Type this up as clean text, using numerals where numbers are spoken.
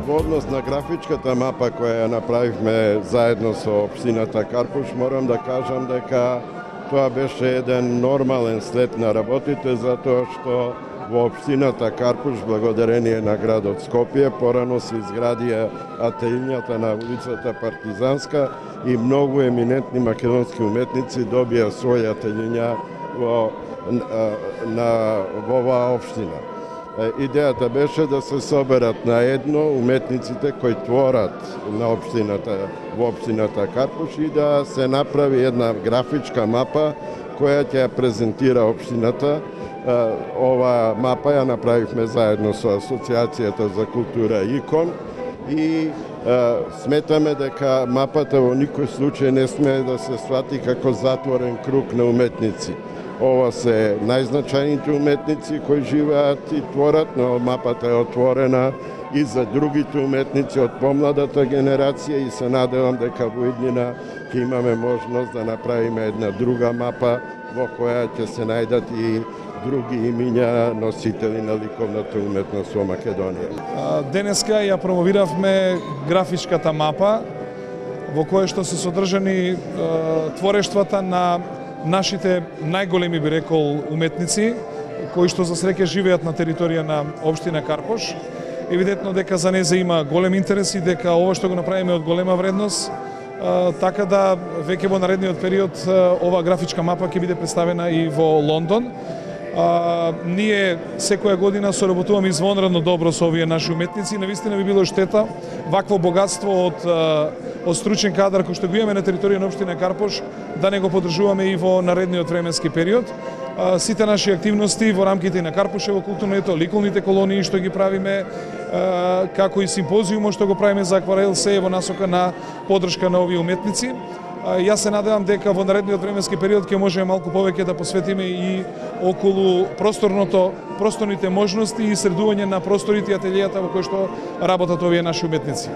Во однос на графичката мапа која ја направивме заедно со општината Карпуш, морам да кажам дека тоа беше еден нормален след на работите, затоа што во општината Карпуш, благодарение на градот Скопје, порано се изградија ателињата на улицата Партизанска и многу еминентни македонски уметници добија своја ателиња во оваа општина. Идејата беше да се соберат на едно уметниците кои творат на во општината Карпуш и да се направи една графичка мапа која ќе ја презентира општината. Ова мапа ја направивме заедно со Асоциацијата за култура ИКОН и сметаме дека мапата во никој случај не смее да се свати како затворен круг на уметници. Ова се најзначајните уметници кои живеат и творат, но мапата е отворена и за другите уметници од помладата генерација и се надевам дека во иднина ќе имаме можност да направиме една друга мапа во која ќе се најдат и други имиња носители на ликовната уметност во Македонија. Денеска ја промовиравме графичката мапа во која што се содржани творештвата на нашите најголеми, би рекол, уметници, кои што за среќа живеат на територија на општина Карпуш. Евидентно дека за незе има голем интерес и дека ова што го направиме од голема вредност, така да веќе во наредниот период ова графичка мапа ќе биде представена и во Лондон. Ние секоја година соработуваме извонредно добро со овие наши уметници. Навистина би било штета вакво богатство од стручен кадар кој што го имаме на територија на општина Карпуш да не го поддржуваме и во наредниот временски период. Сите наши активности во рамките на Карпушево културно ето, ликовните колонии што ги правиме, како и симпозиумот што го правиме за акварел, се е во насока на поддршка на овие уметници. Јас се надевам дека во наредниот временски период ќе можеме малку повеќе да посветиме и околу просторните можности и средување на просторите и ателијата во кои што работат овие наши уметници.